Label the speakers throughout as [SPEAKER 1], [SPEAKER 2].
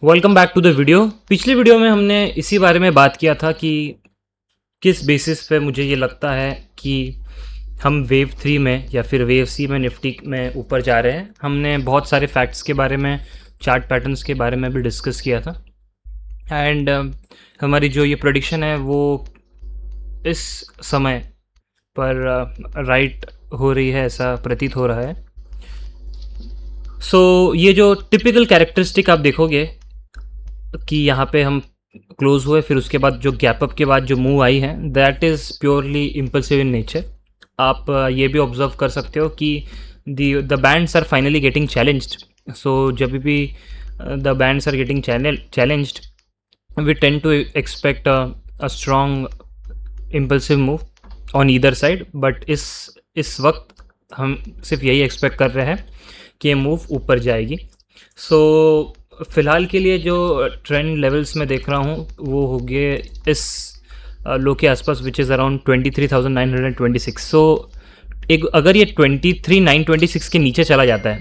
[SPEAKER 1] Welcome back to the video. पिछली video में हमने इसी बारे में बात किया था कि किस बेसिस पे मुझे ये लगता है कि हम वेव 3 में या फिर वेव सी में निफ्टी में ऊपर जा रहे हैं। हमने बहुत सारे फैक्ट्स के बारे में, चार्ट पैटर्न्स के बारे में भी डिस्कस किया था एंड हमारी जो ये प्रेडिक्शन है वो इस समय पर राइट हो रही है, ऐसा प्रतीत हो रहा है। ये जो टिपिकल कैरेक्टरिस्टिक आप देखोगे कि यहाँ पे हम क्लोज हुए, फिर उसके बाद जो गैप अप के बाद जो मूव आई है that is purely impulsive in nature. आप ये भी ऑब्जर्व कर सकते हो कि the bands are finally getting challenged. जब भी the bands are getting challenged we tend to expect a strong impulsive move on either side, but इस वक्त हम सिर्फ यही एक्सपेक्ट कर रहे हैं कि ये मूव ऊपर जाएगी। फ़िलहाल के लिए जो ट्रेंड लेवल्स मैं देख रहा हूँ वो हो गए इस लो के आसपास, विच इज़ अराउंड 23,926। एक अगर ये 23,926 के नीचे चला जाता है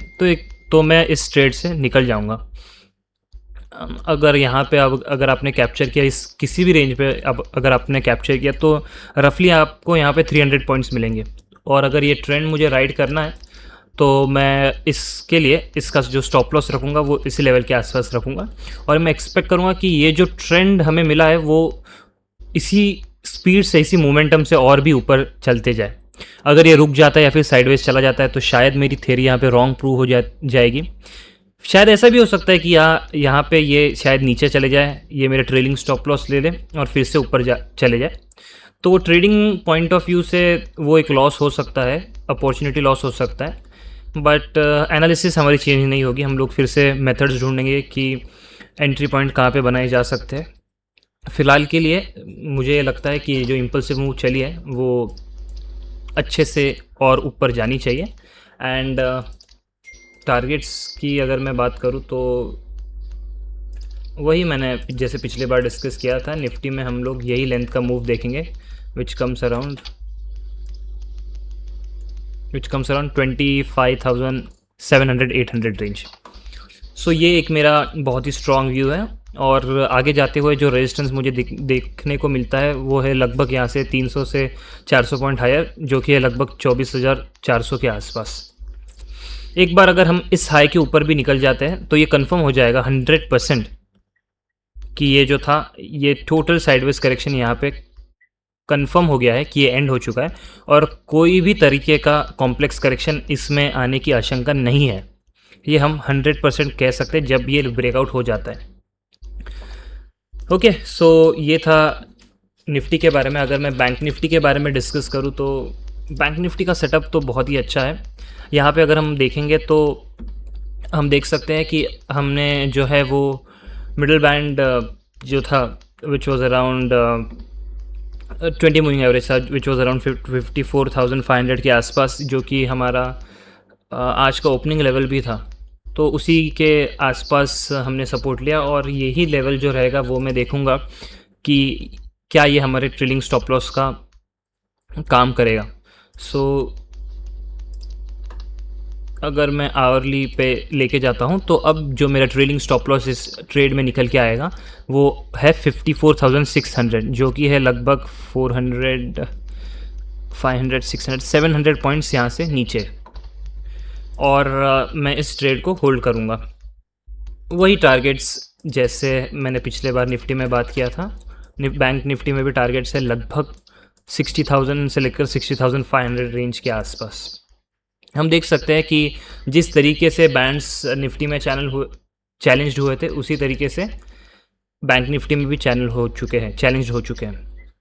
[SPEAKER 1] तो मैं इस ट्रेड से निकल जाऊँगा। अगर यहाँ पे अब अगर आपने कैप्चर किया इस किसी भी रेंज पे, अब अगर आपने कैप्चर किया तो रफली आपको यहाँ पे 300 पॉइंट्स मिलेंगे। और अगर ये ट्रेंड मुझे राइड करना है तो मैं इसके लिए इसका जो स्टॉप लॉस रखूँगा वो इसी लेवल के आसपास रखूँगा और मैं एक्सपेक्ट करूँगा कि ये जो ट्रेंड हमें मिला है वो इसी स्पीड से, इसी मोमेंटम से और भी ऊपर चलते जाए। अगर ये रुक जाता है या फिर साइडवेज चला जाता है तो शायद मेरी थ्योरी यहाँ पे रॉन्ग प्रूव हो जाएगी। शायद ऐसा भी हो सकता है कि यहाँ पे ये शायद नीचे चले जाए, ये मेरा ट्रेलिंग स्टॉप लॉस ले ले और फिर से ऊपर चले जाए। तो वो ट्रेडिंग पॉइंट ऑफ व्यू से वो एक लॉस हो सकता है, अपॉर्चुनिटी लॉस हो सकता है, बट एनालिसिस हमारी चेंज नहीं होगी। हम लोग फिर से मेथड्स ढूंढेंगे कि एंट्री पॉइंट कहाँ पे बनाए जा सकते हैं। फ़िलहाल के लिए मुझे लगता है कि जो इम्पल्सिव मूव चली है वो अच्छे से और ऊपर जानी चाहिए। एंड टारगेट्स की अगर मैं बात करूँ तो वही मैंने जैसे पिछली बार डिस्कस किया था, निफ्टी में हम लोग यही लेंथ का मूव देखेंगे विच कम्स अराउंड 25,700-800 रेंज। ये एक मेरा बहुत ही स्ट्रॉन्ग व्यू है। और आगे जाते हुए जो रेजिस्टेंस मुझे देखने को मिलता है वो है लगभग यहाँ से 300 से 400 पॉइंट हायर, जो कि है लगभग 24,400 के आसपास। एक बार अगर हम इस हाई के ऊपर भी निकल जाते हैं तो ये कंफर्म हो जाएगा 100% कि ये जो था ये टोटल साइडवेज करेक्शन यहाँ पे कंफर्म हो गया है कि ये एंड हो चुका है और कोई भी तरीके का कॉम्प्लेक्स करेक्शन इसमें आने की आशंका नहीं है। ये हम 100% कह सकते हैं जब ये ब्रेकआउट हो जाता है। ओके, ये था निफ्टी के बारे में। अगर मैं बैंक निफ्टी के बारे में डिस्कस करूँ तो बैंक निफ्टी का सेटअप तो बहुत ही अच्छा है। यहाँ पे अगर हम देखेंगे तो हम देख सकते हैं कि हमने जो है वो मिडिल बैंड जो था which was around 20 moving average था, विच वॉज अराउंड 54,500 के आसपास, जो कि हमारा आज का ओपनिंग लेवल भी था। तो उसी के आसपास हमने सपोर्ट लिया और यही लेवल जो रहेगा वो मैं देखूंगा कि क्या ये हमारे ट्रेलिंग स्टॉप लॉस का काम करेगा। अगर मैं आवरली पे लेके जाता हूँ तो अब जो मेरा ट्रेलिंग स्टॉप लॉस इस ट्रेड में निकल के आएगा वो है 54,600, जो कि है लगभग 400, 500, 600, 700 पॉइंट्स यहाँ से नीचे। और मैं इस ट्रेड को होल्ड करूँगा। वही टारगेट्स जैसे मैंने पिछले बार निफ्टी में बात किया था, बैंक निफ्टी में भी टारगेट्स है लगभग 60,000 से लेकर 60,500 रेंज के आसपास। हम देख सकते हैं कि जिस तरीके से बैंड्स निफ्टी में चैलेंज्ड हुए थे उसी तरीके से बैंक निफ्टी में भी चैलेंज हो चुके हैं।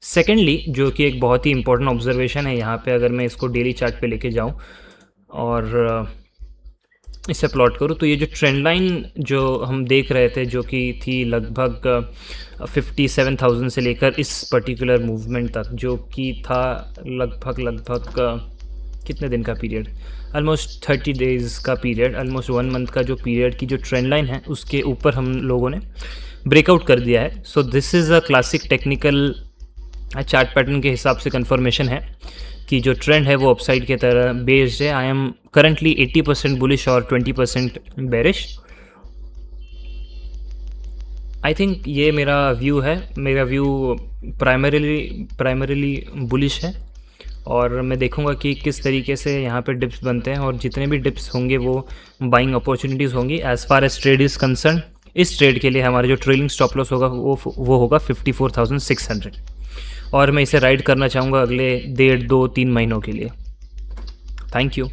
[SPEAKER 1] सेकेंडली, जो कि एक बहुत ही इंपॉर्टेंट ऑब्जर्वेशन है यहाँ पे, अगर मैं इसको डेली चार्ट पे लेके जाऊँ और इसे प्लॉट करूँ तो ये जो ट्रेंड लाइन जो हम देख रहे थे जो कि थी लगभग 57,000 से लेकर इस पर्टिकुलर मूवमेंट तक, जो कि था लगभग कितने दिन का पीरियड, ऑलमोस्ट 30 डेज़ का पीरियड, ऑलमोस्ट 1 मंथ का जो पीरियड की जो ट्रेंड लाइन है उसके ऊपर हम लोगों ने ब्रेकआउट कर दिया है। This is a classic technical chart pattern के हिसाब से कंफर्मेशन है कि जो ट्रेंड है वो अपसाइड की तरह बेस्ड है। आई एम करंटली 80% बुलिश और 20% बेरिश। आई थिंक ये मेरा व्यू है, मेरा व्यू प्राइमरीली बुलिश है, और मैं देखूंगा कि किस तरीके से यहाँ पे डिप्स बनते हैं, और जितने भी डिप्स होंगे वो बाइंग अपॉर्चुनिटीज़ होंगी। As far as trade is concern, इस ट्रेड के लिए हमारा जो ट्रेलिंग स्टॉप लॉस होगा वो होगा 54,600, और मैं इसे राइड करना चाहूँगा अगले 1.5, 2, 3 महीनों के लिए। Thank you.